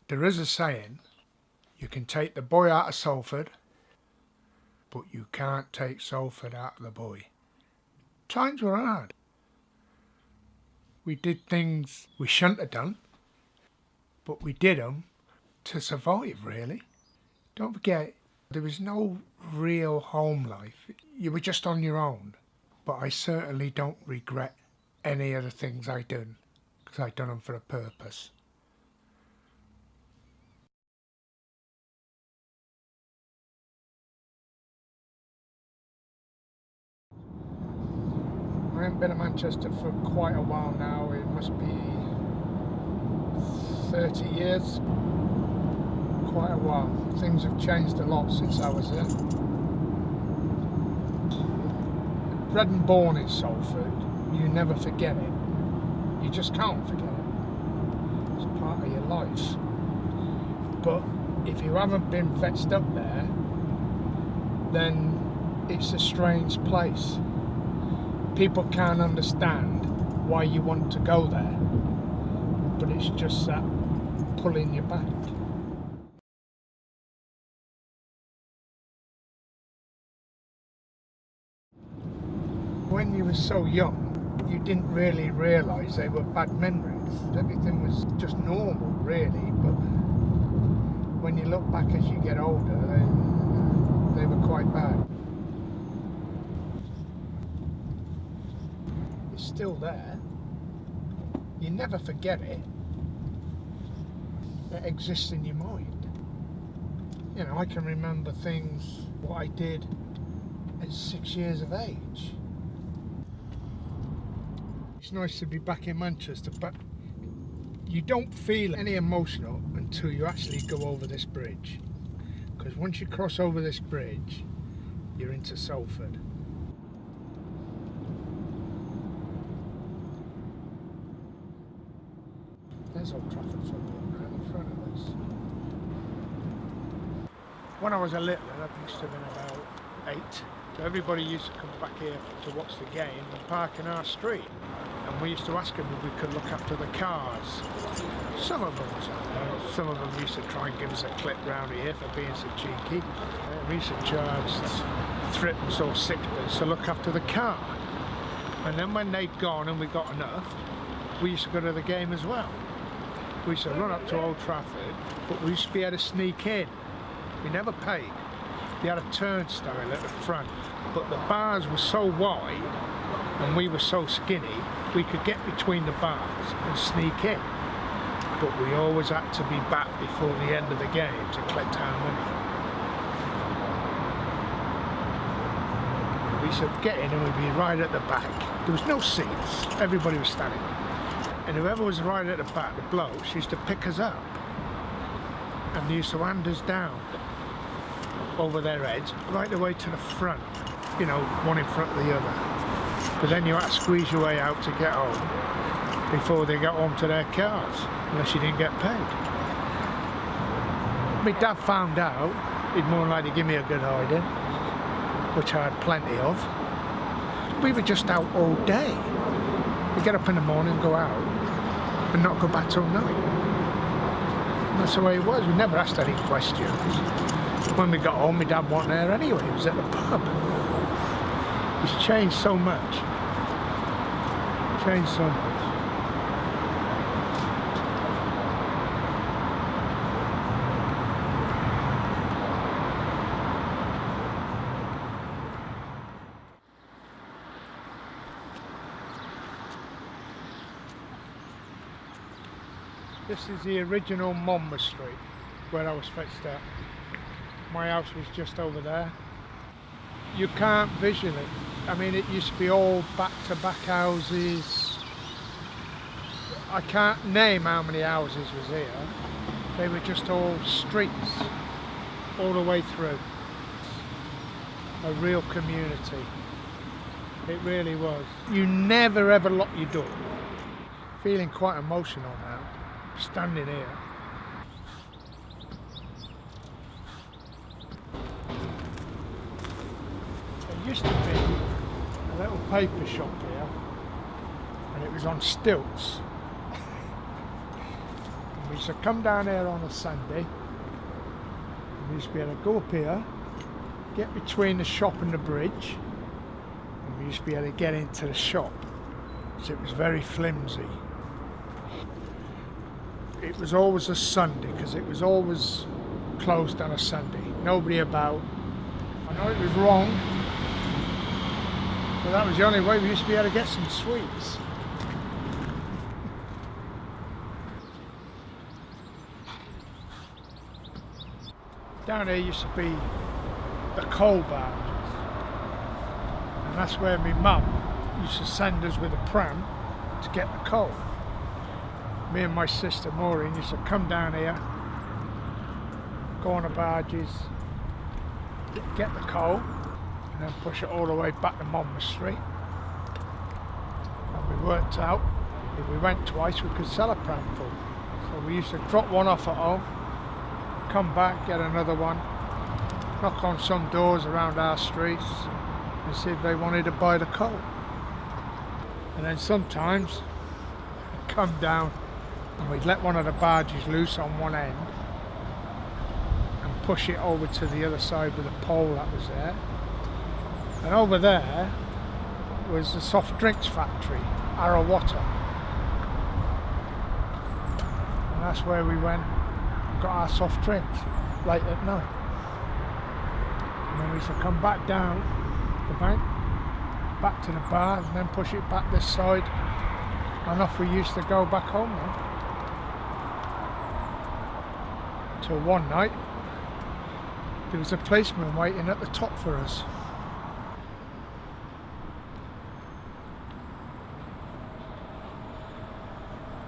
There is a saying, you can take the boy out of Salford, but you can't take Salford out of the boy. Times were hard. We did things we shouldn't have done, but we did them to survive, really. Don't forget, there was no real home life. You were just on your own. But I certainly don't regret any of the things I done, because I done them for a purpose. I haven't been to Manchester for quite a while now. It must be 30 years. Quite a while. Things have changed a lot since I was there. Bred and born in Salford, you never forget it. You just can't forget it. It's part of your life. But if you haven't been fetched up there, then it's a strange place. People can't understand why you want to go there, but it's just that pulling you back. When you were so young, you didn't really realise they were bad memories. Everything was just normal, really, but when you look back as you get older, they were quite bad. It's still there. You never forget it. It exists in your mind. You know, I can remember things, what I did at 6 years of age. It's nice to be back in Manchester, but you don't feel any emotional until you actually go over this bridge. Because once you cross over this bridge, you're into Salford. There's Old Trafford football right in front of us. When I was a little, I must have been about 8. So everybody used to come back here to watch the game and park in our street. And we used to ask them if we could look after the cars. Some of them was alright. Some of them used to try and give us a clip round here for being so cheeky. We used to charge threepence or sixpence to look after the car. And then when they'd gone and we got enough, we used to go to the game as well. We used to run up to Old Trafford, but we used to be able to sneak in. We never paid. They had a turnstile at the front, but the bars were so wide and we were so skinny, we could get between the bars and sneak in. But we always had to be back before the end of the game to collect our money. We used to get in and we'd be right at the back. There was no seats, everybody was standing. And whoever was right at the back, the blokes used to pick us up. And they used to hand us down over their heads, right the way to the front. You know, one in front of the other. But then you had to squeeze your way out to get home before they got home to their cars, unless you didn't get paid. My dad found out, he'd more than likely give me a good hiding, which I had plenty of. We were just out all day. We get up in the morning and go out and not go back till night. And that's the way it was. We never asked any questions. When we got home, my dad wasn't there anyway. He was at the pub. It's changed so much. Changed so much. This is the original Monmouth Street, where I was fetched at. My house was just over there. You can't visually. I mean, it used to be all back-to-back houses. I can't name how many houses was here. They were just all streets, all the way through. A real community. It really was. You never ever lock your door. Feeling quite emotional now, standing here. There used to be a little paper shop here, and it was on stilts. And we We used to come down here on a Sunday. We used to be able to go up here, get between the shop and the bridge, and we used to be able to get into the shop. So it was very flimsy. It was always a Sunday because it was always closed on a Sunday. Nobody about. I know it was wrong, but that was the only way we used to be able to get some sweets. Down here used to be the coal barges, and that's where my mum used to send us with a pram to get the coal. Me and my sister Maureen used to come down here, go on the barges, get the coal, and then push it all the way back to Monmouth Street. And we worked out if we went twice we could sell a pram full. So we used to drop one off at home, come back, get another one, knock on some doors around our streets and see if they wanted to buy the coal. And then sometimes we'd come down and we'd let one of the barges loose on one end and push it over to the other side with a pole that was there. And over there was the soft drinks factory, Arrowater. And that's where we went and got our soft drinks late at night. And then we used to come back down the bank, back to the bar, and then push it back this side, and off we used to go back home then. Till one night there was a policeman waiting at the top for us.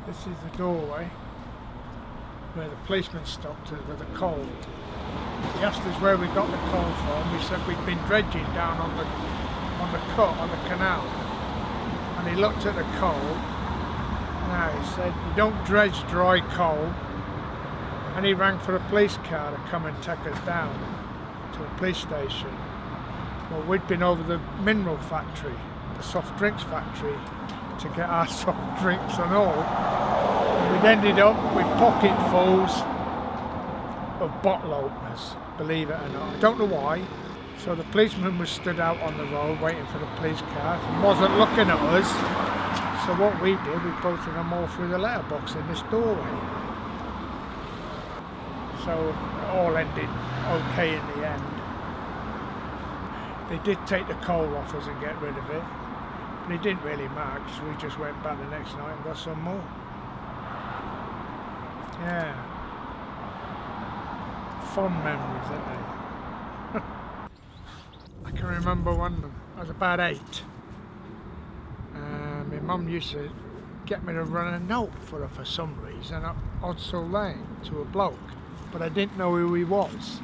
This is the doorway where the policeman stopped us with the coal. He asked us where we got the coal from. We said we'd been dredging down on the cut on the canal, and he looked at the coal. Now he said, "You don't dredge dry coal," and he rang for a police car to come and take us down to the police station. Well, we'd been over the mineral factory, the soft drinks factory, to get our soft drinks and all. And we'd ended up with pocketfuls of bottle openers, believe it or not. I don't know why. So the policeman was stood out on the road waiting for the police car and wasn't looking at us. So what we did, we posted them all through the letterbox in this doorway. So it all ended okay in the end. They did take the coal off us and get rid of it. And it didn't really matter because we just went back the next night and got some more. Yeah. Fond memories, aren't they? I can remember when I was about 8. My mum used to get me to run a note for her for some reason up Odsall Lane to a bloke, but I didn't know who he was.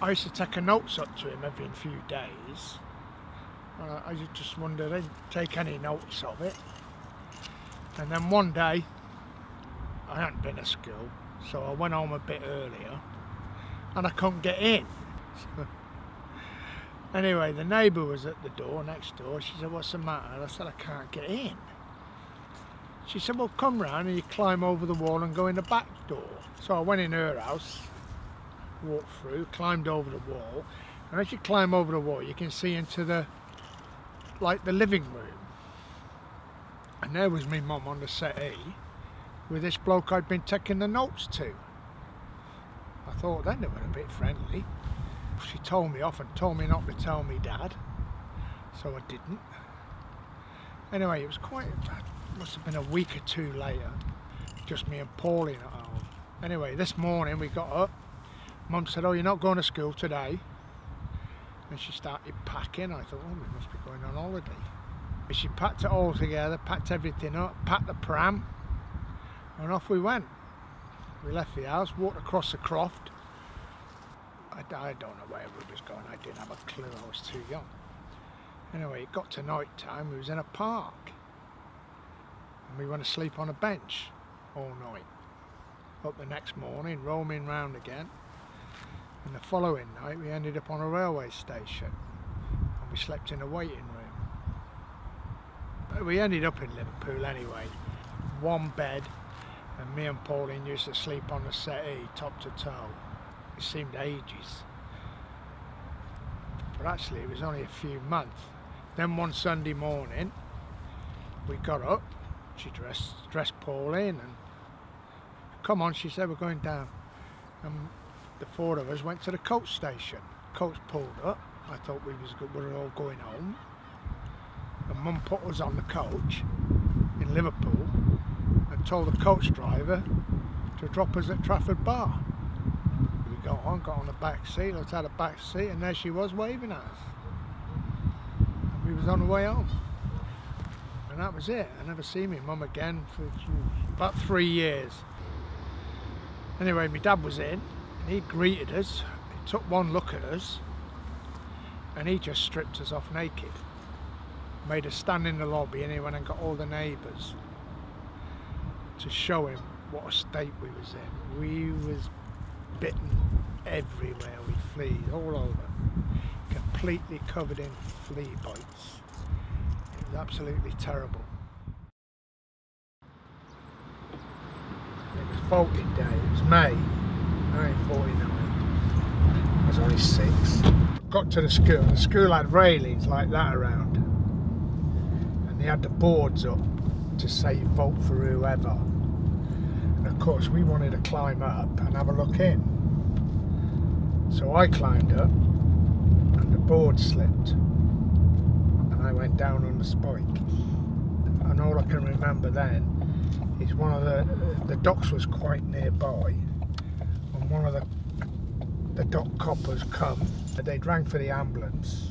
I used to take a notes up to him every few days. I just wondered, I didn't take any notice of it. And then one day, I hadn't been to school, so I went home a bit earlier, and I couldn't get in. So, anyway, the neighbour was at the door, next door. She said, "What's the matter?" I said, "I can't get in." She said, "Well, come round and you climb over the wall and go in the back door." So I went in her house, walked through, climbed over the wall, and as you climb over the wall, you can see into the living room. And there was me mum on the settee with this bloke I'd been taking the notes to. I thought then they were a bit friendly. She told me off and told me not to tell me dad, so I didn't. Anyway, it was must have been a week or two later, just me and Pauline at home. Anyway, this morning we got up. Mum said, "Oh, you're not going to school today?" And she started packing. I thought, "Oh, we must be going on holiday." She packed it all together, packed everything up, packed the pram, and off we went. We left the house, walked across the croft. I don't know where we was going. I didn't have a clue. I was too young. Anyway, it got to night time. We was in a park, and we went to sleep on a bench all night. Up the next morning, roaming round again. And the following night, we ended up on a railway station, and we slept in a waiting room. But we ended up in Liverpool anyway. One bed, And me and Pauline used to sleep on the settee, top to toe. It seemed ages. But actually it was only a few months. Then one Sunday morning, we got up, she dressed Pauline, and come on, she said, we're going down. And the four of us went to the coach station. Coach pulled up. I thought we were all going home. And Mum put us on the coach in Liverpool and told the coach driver to drop us at Trafford Bar. We got on the back seat, looked at the back seat, and there she was waving at us. And we was on the way home. And that was it. I never seen my mum again for about 3 years. Anyway, my dad was in, and he greeted us. He took one look at us, and he just stripped us off naked. Made us stand in the lobby, and he went and got all the neighbours to show him what a state we was in. We was bitten everywhere with fleas, all over, completely covered in flea bites. It was absolutely terrible. It was voting day, it was May 1949. I was only 6. Got to the school had railings like that around. And they had the boards up to say vote for whoever. And of course we wanted to climb up and have a look in. So I climbed up and the board slipped. And I went down on the spike. And all I can remember then is one of the docks was quite nearby, and one of the dock coppers come, and they'd rang for the ambulance,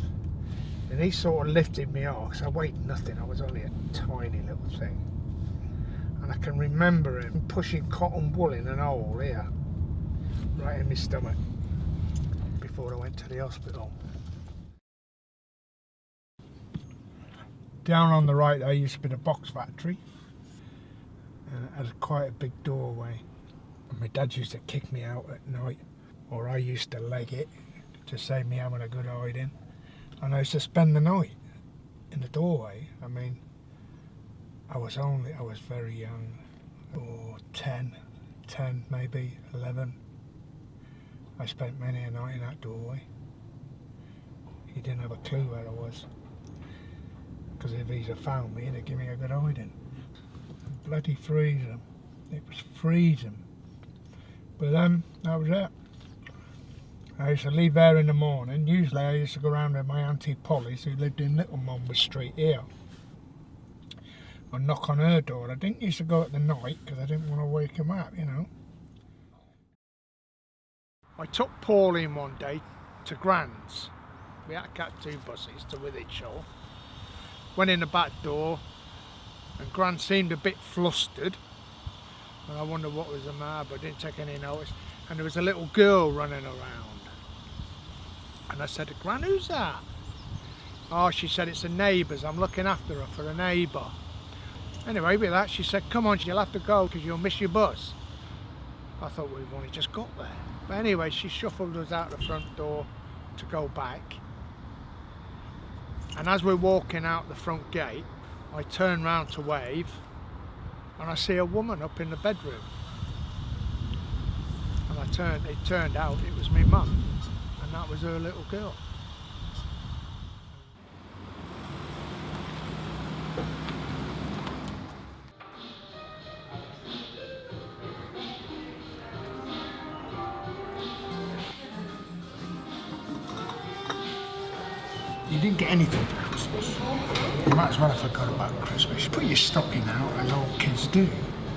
and he sort of lifted me off. So I weighed nothing, I was only a tiny little thing, and I can remember him pushing cotton wool in an hole here, right in my stomach, before I went to the hospital. Down on the right there used to be the box factory. And it had quite a big doorway, and my dad used to kick me out at night, or I used to leg it to save me having a good hiding, and I used to spend the night in the doorway. I mean, I was very young, or 10 maybe 11. I spent many a night in that doorway. He didn't have a clue where I was, because if he'd have found me, he'd give me a good hiding. Bloody freezing. It was freezing. But then, that was it. I used to leave there in the morning. Usually I used to go around with my Auntie Polly's, who lived in Little Monmouth Street here, and knock on her door. I didn't used to go at the night because I didn't want to wake him up, you know. I took Pauline one day to Grand's. We had to catch 2 buses to Withenshaw. Went in the back door, and Gran seemed a bit flustered, and I wondered what was the matter, but I didn't take any notice. And there was a little girl running around, and I said to Gran, who's that? Oh, she said, it's a neighbour's, I'm looking after her for a neighbour. Anyway, with that she said, come on, you'll have to go because you'll miss your bus. I thought we've only just got there. But anyway, she shuffled us out the front door to go back, and as we're walking out the front gate, I turn round to wave, and I see a woman up in the bedroom. And it turned out it was my mum, and that was her little girl. You didn't get anything for Christmas. You might as well have forgot about Christmas. You put your stocking out, as all kids do.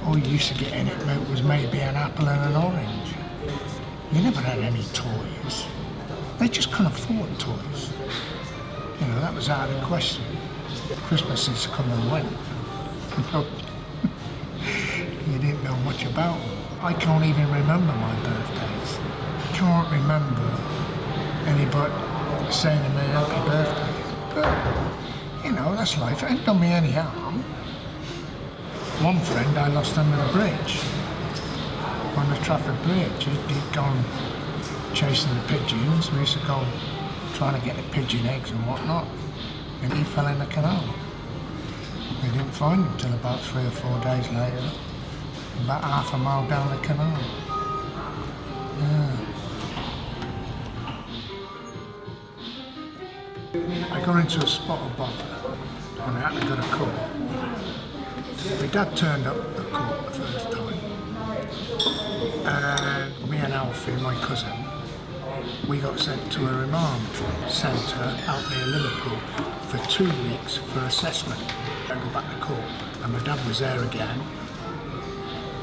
All you used to get in it was maybe an apple and an orange. You never had any toys. They just couldn't afford toys. You know, that was out of the question. Christmases come and went. You didn't know much about them. I can't even remember my birthdays. Can't remember anybody saying to me happy birthday. But, you know, that's life. It ain't done me any harm. One friend I lost under the bridge, on the Trafford Bridge. He'd gone chasing the pigeons. We used to go trying to get the pigeon eggs and whatnot, and he fell in the canal. We didn't find him till about 3 or 4 days later. about half a mile down the canal. Yeah. I got into a spot of bother and I had to go to court. My dad turned up at court the first time, and me and Alfie, my cousin, we got sent to a remand centre out near Liverpool for 2 weeks for assessment. I go back to court and my dad was there again,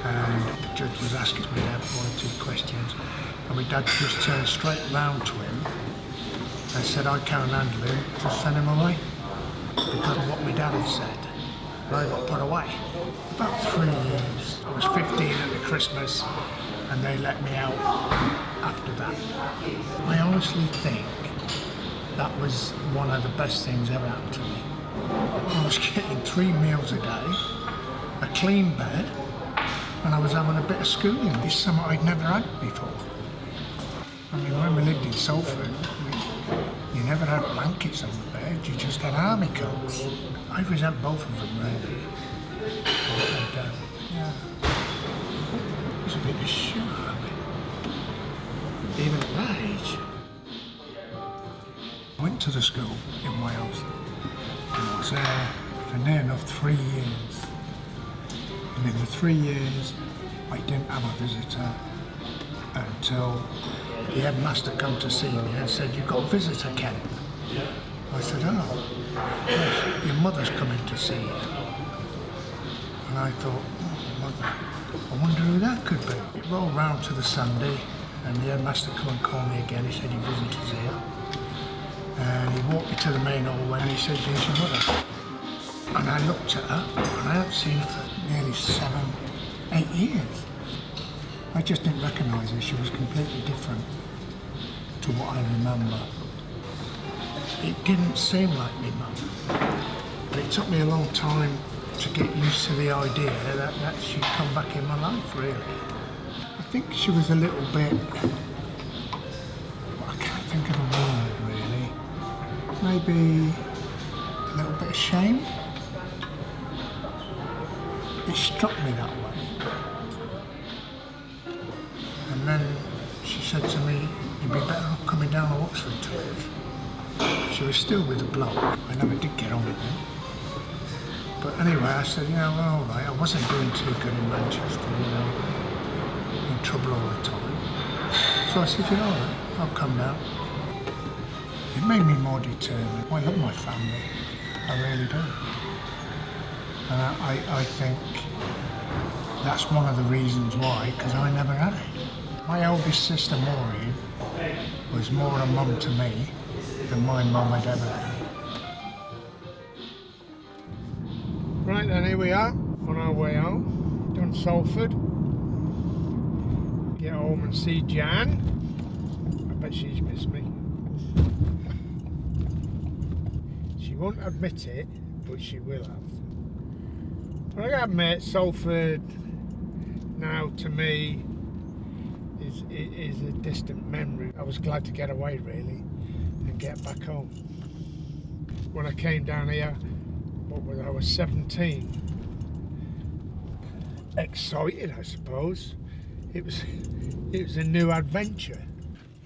and the judge was asking my dad 1 or 2 questions, and my dad just turned straight round to him and said, I can't handle him, just send him away. Because of what my dad had said, I got put away. About 3 years. I was 15 at the Christmas and they let me out after that. I honestly think that was one of the best things ever happened to me. I was getting 3 meals a day, a clean bed, and I was having a bit of schooling. It's something I'd never had before. I mean, when we lived in Salford, you never had blankets on the bed, you just had army coats. I resent both of them, really. And, yeah. It was a bit of shit, I mean. Even at that age. I went to the school in Wales, and I was there for near enough 3 years. And in the 3 years, I didn't have a visitor until the headmaster come to see me and said, you've got a visitor, Ken. I said, oh, yes, your mother's coming to see you. And I thought, oh, mother, I wonder who that could be. It rolled round to the Sunday, and the headmaster come and call me again. He said, your visitor's here. And he walked me to the main hallway and he said, here's your mother. And I looked at her, and I hadn't seen her for nearly 7, 8 years. I just didn't recognise her. She was completely different to what I remember. It didn't seem like me mum, but it took me a long time to get used to the idea that she'd come back in my life, really. I think she was a little bit, I can't think of a word, really. Maybe a little bit ashamed. It struck me that way. And then she said to me, you'd be better off coming down to Oxford to live. She was still with the bloke. I never did get on with him. But anyway, I said, well, all right, I wasn't doing too good in Manchester, in trouble all the time. So I said, all right, I'll come down. It made me more determined. I love my family, I really do. And I think that's one of the reasons why, because I never had it. My eldest sister, Maureen, was more a mum to me than my mum had ever been. Right then, here we are, on our way home, done Salford. Get home and see Jan. I bet she's missed me. She won't admit it, but she will have. But I gotta admit, Salford now to me is a distant memory. I was glad to get away, really, and get back home. When I came down here, I was 17. Excited, I suppose. It was a new adventure.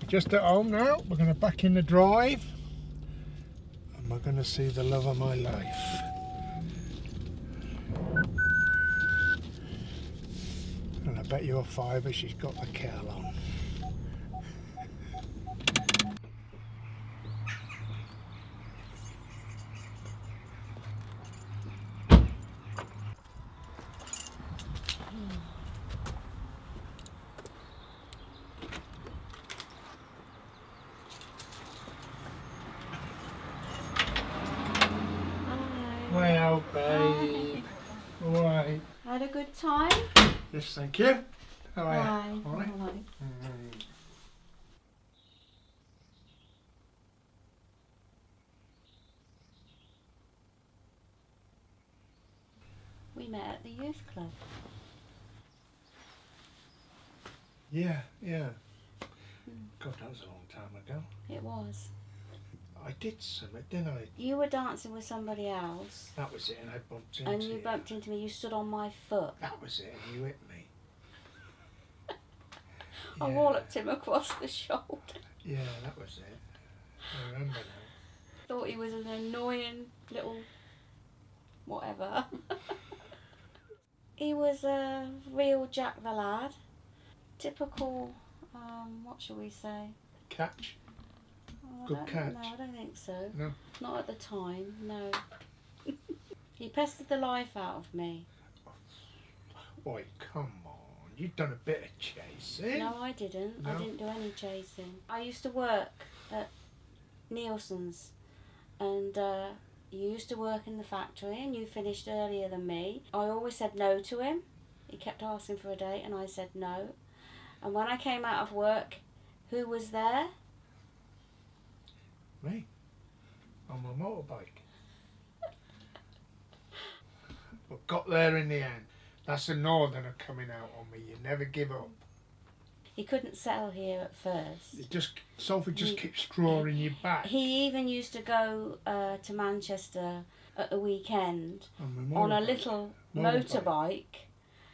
Just at home now, we're going to back in the drive, and we're going to see the love of my life. And I bet you a fiver she's got the kettle on. Well, babe. All right. Had a good time? Yes, thank you. How are you? Hi. All right. Hello. We met at the youth club. Yeah. God, that was a long time ago. It was. I did something, didn't I? You were dancing with somebody else. That was it, and I bumped into And you bumped into me. You stood on my foot. That was it, and you hit me. I walloped him across the shoulder. Yeah, that was it. I remember now. Thought he was an annoying little whatever. He was a real Jack the Lad. Typical, what shall we say? Catch? Oh, Good catch? No, I don't think so. No? Not at the time, no. He pestered the life out of me. Boy, come on. You've done a bit of chasing. No, I didn't. No? I didn't do any chasing. I used to work at Nielsen's, and you used to work in the factory and you finished earlier than me. I always said no to him. He kept asking for a date and I said no. And when I came out of work, who was there? Me? On my motorbike. But got there in the end. That's a northerner coming out on me. You never give up. He couldn't settle here at first. Salford just keeps drawing you back. He even used to go to Manchester at the weekend on a little motorbike,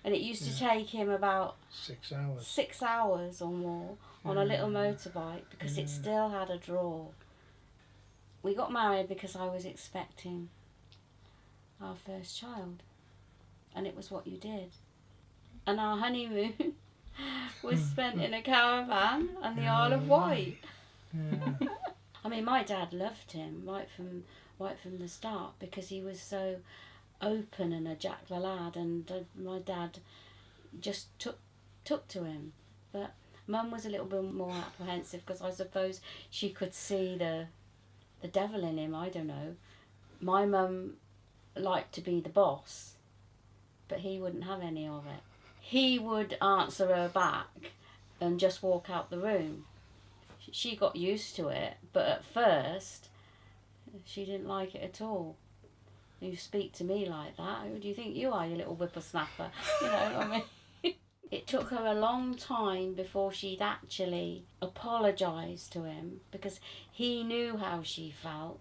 and it used to take him about 6 hours. 6 hours or more on a little motorbike because it still had a draw. We got married because I was expecting our first child, and it was what you did. And our honeymoon was spent in a caravan on the Isle of Wight. Yeah. I mean, my dad loved him right from the start because he was so open and a Jack the Lad, and my dad just took to him. But Mum was a little bit more apprehensive because I suppose she could see the devil in him. I don't know. My mum liked to be the boss, but he wouldn't have any of it. He would answer her back and just walk out the room. She got used to it, but at first she didn't like it at all. You speak to me like that, who do you think you are, you little whippersnapper? You know, I mean, it took her a long time before she'd actually apologised to him because he knew how she felt.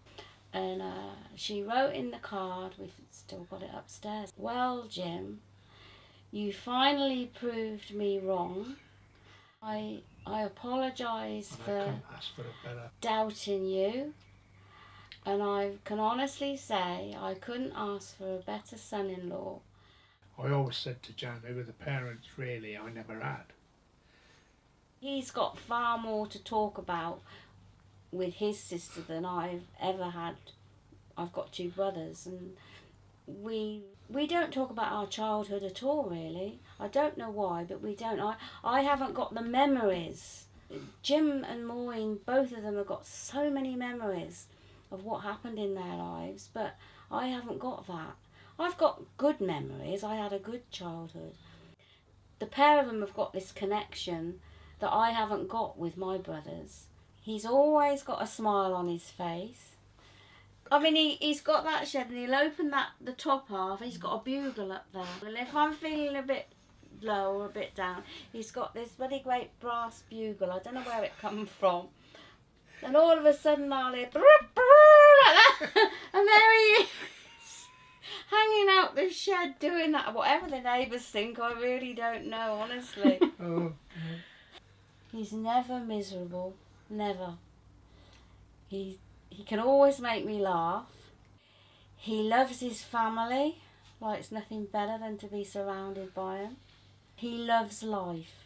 And she wrote in the card, we've still got it upstairs, "Well, Jim, you finally proved me wrong. I apologise for doubting you, and I can honestly say I couldn't ask for a better son-in-law." I always said to Jan, they were the parents really I never had. He's got far more to talk about with his sister than I've ever had. I've got 2 brothers, and we don't talk about our childhood at all, really. I don't know why, but we don't. I haven't got the memories. Jim and Maureen, both of them have got so many memories of what happened in their lives, but I haven't got that. I've got good memories. I had a good childhood. The pair of them have got this connection that I haven't got with my brothers. He's always got a smile on his face. I mean, he's got that shed and he'll open the top half. He's got a bugle up there. And if I'm feeling a bit low or a bit down, he's got this very great brass bugle. I don't know where it comes from. And all of a sudden I'll hear like that. And there he is, hanging out the shed doing that. Whatever the neighbours think, I really don't know, honestly. Oh. He's never miserable. Never. He can always make me laugh. He loves his family, likes nothing better than to be surrounded by them. He loves life.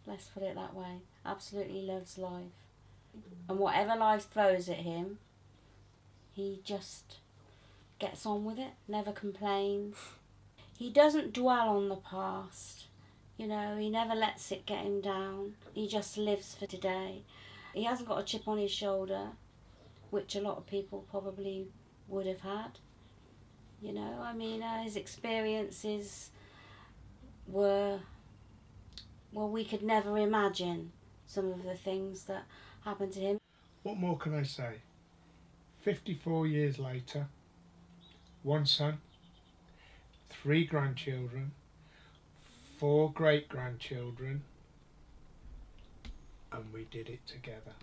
Let's put it that way. Absolutely loves life. And whatever life throws at him, he just gets on with it, never complains. He doesn't dwell on the past. You know, he never lets it get him down. He just lives for today. He hasn't got a chip on his shoulder, which a lot of people probably would have had. You know, I mean, his experiences were, well, we could never imagine some of the things that happened to him. What more can I say? 54 years later, 1 son, 3 grandchildren, 4 great-grandchildren, and we did it together.